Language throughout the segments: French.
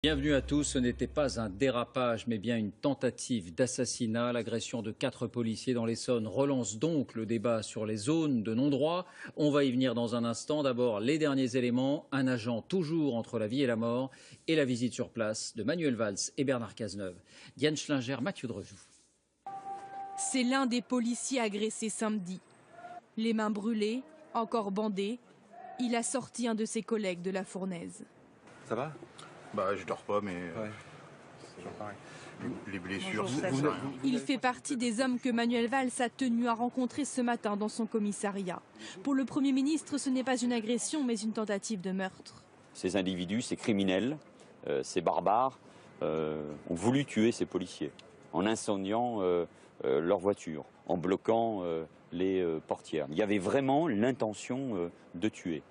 Bienvenue à tous. Ce n'était pas un dérapage, mais bien une tentative d'assassinat. L'agression de 4 policiers dans l'Essonne relance donc le débat sur les zones de non-droit. On va y venir dans un instant. D'abord, les derniers éléments. Un agent toujours entre la vie et la mort. Et la visite sur place de Manuel Valls et Bernard Cazeneuve. Diane Schlinger, Mathieu Drejoux. C'est l'un des policiers agressés samedi. Les mains brûlées, encore bandé, il a sorti un de ses collègues de la fournaise. Ça va? Bah, je dors pas, mais ouais. C'est toujours pareil. Les blessures. Il fait partie des hommes que Manuel Valls a tenu à rencontrer ce matin dans son commissariat. Pour le Premier ministre, ce n'est pas une agression, mais une tentative de meurtre. Ces individus, ces criminels, ces barbares, ont voulu tuer ces policiers en incendiant leur voiture, en bloquant les portières. Il y avait vraiment l'intention de tuer.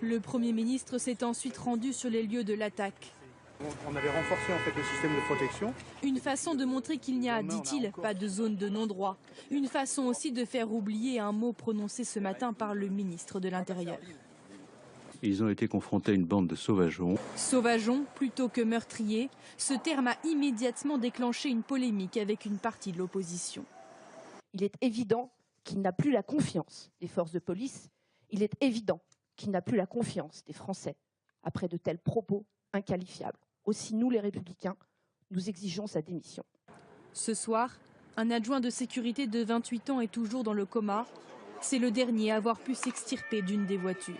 Le Premier ministre s'est ensuite rendu sur les lieux de l'attaque. On avait renforcé en fait le système de protection. Une façon de montrer qu'il n'y a, dit-il, pas de zone de non-droit. Une façon aussi de faire oublier un mot prononcé ce matin par le ministre de l'Intérieur. Ils ont été confrontés à une bande de sauvageons. Sauvageons plutôt que meurtriers, ce terme a immédiatement déclenché une polémique avec une partie de l'opposition. Il est évident qu'il n'a plus la confiance des forces de police. Il est évident qu'il n'a plus la confiance des Français après de tels propos inqualifiables. Aussi, nous les Républicains, nous exigeons sa démission. Ce soir, un adjoint de sécurité de 28 ans est toujours dans le coma. C'est le dernier à avoir pu s'extirper d'une des voitures.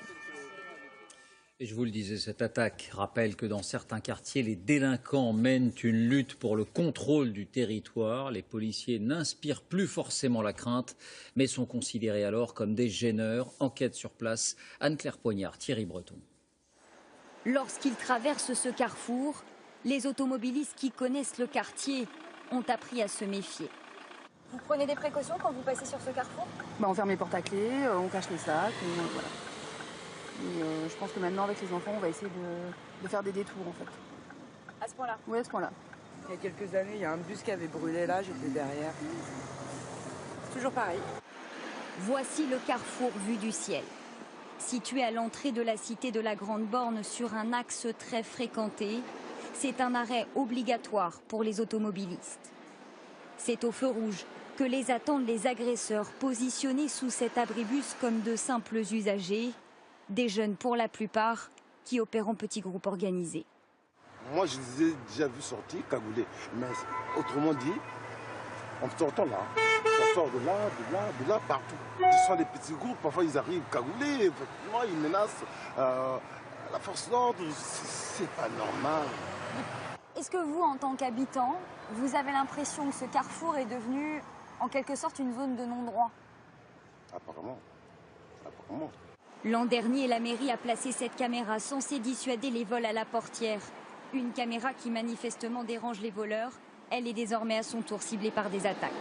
Et je vous le disais, cette attaque rappelle que dans certains quartiers, les délinquants mènent une lutte pour le contrôle du territoire. Les policiers n'inspirent plus forcément la crainte, mais sont considérés alors comme des gêneurs. Enquête sur place, Anne-Claire Poignard, Thierry Breton. Lorsqu'ils traversent ce carrefour, les automobilistes qui connaissent le quartier ont appris à se méfier. Vous prenez des précautions quand vous passez sur ce carrefour? On ferme les portes à clé, on cache les sacs, voilà. Et je pense que maintenant, avec les enfants, on va essayer de faire des détours, en fait. À ce point-là? Oui, à ce point-là. Il y a quelques années, il y a un bus qui avait brûlé là, j'étais derrière. Toujours pareil. Voici le carrefour vu du ciel. Situé à l'entrée de la cité de la Grande Borne sur un axe très fréquenté, c'est un arrêt obligatoire pour les automobilistes. C'est au feu rouge que les attendent les agresseurs positionnés sous cet abribus comme de simples usagers, des jeunes pour la plupart qui opèrent en petits groupes organisés. Moi, je les ai déjà vus sortir cagoulés, mais autrement dit, en sortant là, ça sort de là, partout. Ce sont des petits groupes, parfois ils arrivent cagoulés, effectivement, ils menacent la force d'ordre, c'est pas normal. Est-ce que vous, en tant qu'habitant, vous avez l'impression que ce carrefour est devenu, en quelque sorte, une zone de non-droit? Apparemment. L'an dernier, la mairie a placé cette caméra censée dissuader les vols à la portière. Une caméra qui manifestement dérange les voleurs. Elle est désormais à son tour ciblée par des attaques.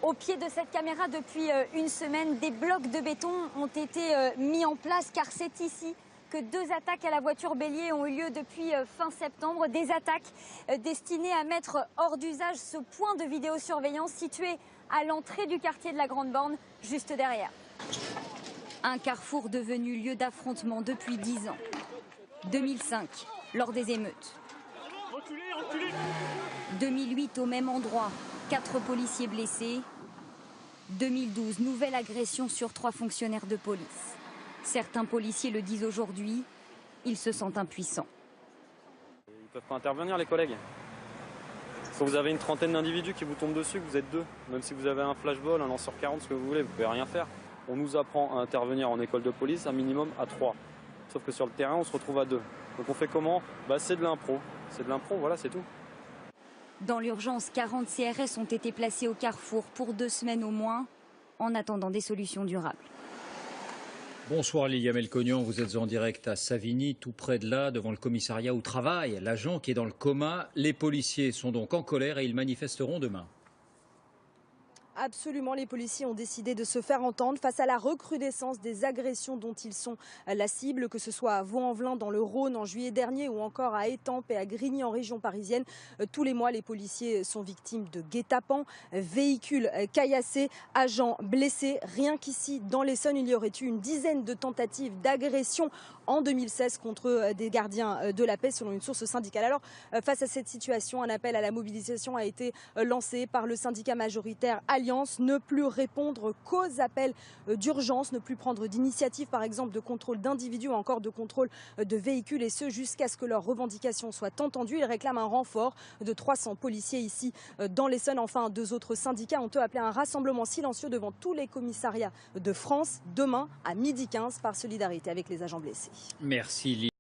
Au pied de cette caméra, depuis une semaine, des blocs de béton ont été mis en place car c'est ici que 2 attaques à la voiture bélier ont eu lieu depuis fin septembre. Des attaques destinées à mettre hors d'usage ce point de vidéosurveillance situé à l'entrée du quartier de la Grande Borne, juste derrière. Un carrefour devenu lieu d'affrontement depuis 10 ans. 2005, lors des émeutes. 2008, au même endroit, 4 policiers blessés. 2012, nouvelle agression sur 3 fonctionnaires de police. Certains policiers le disent aujourd'hui, ils se sentent impuissants. Ils ne peuvent pas intervenir, les collègues. Quand vous avez une trentaine d'individus qui vous tombent dessus, que vous êtes 2. Même si vous avez un flashball, un lanceur 40, ce que vous voulez, vous ne pouvez rien faire. On nous apprend à intervenir en école de police un minimum à 3. Sauf que sur le terrain, on se retrouve à 2. Donc on fait comment? C'est de l'impro. C'est de l'impro, voilà, c'est tout. Dans l'urgence, 40 CRS ont été placés au carrefour pour 2 semaines au moins, en attendant des solutions durables. Bonsoir Lilia Melconian, vous êtes en direct à Savigny, tout près de là, devant le commissariat où travaille l'agent qui est dans le coma. Les policiers sont donc en colère et ils manifesteront demain. Absolument, les policiers ont décidé de se faire entendre face à la recrudescence des agressions dont ils sont la cible, que ce soit à Vaux-en-Velin dans le Rhône en juillet dernier ou encore à Étampes et à Grigny en région parisienne. Tous les mois, les policiers sont victimes de guet-apens, véhicules caillassés, agents blessés. Rien qu'ici, dans l'Essonne, il y aurait eu une dizaine de tentatives d'agression en 2016 contre des gardiens de la paix, selon une source syndicale. Alors, face à cette situation, un appel à la mobilisation a été lancé par le syndicat majoritaire Alliance. Ne plus répondre qu'aux appels d'urgence, ne plus prendre d'initiative, par exemple, de contrôle d'individus ou encore de contrôle de véhicules, et ce jusqu'à ce que leurs revendications soient entendues. Ils réclament un renfort de 300 policiers ici dans l'Essonne. Enfin, 2 autres syndicats ont appelé un rassemblement silencieux devant tous les commissariats de France demain à 12h15 par solidarité avec les agents blessés. Merci.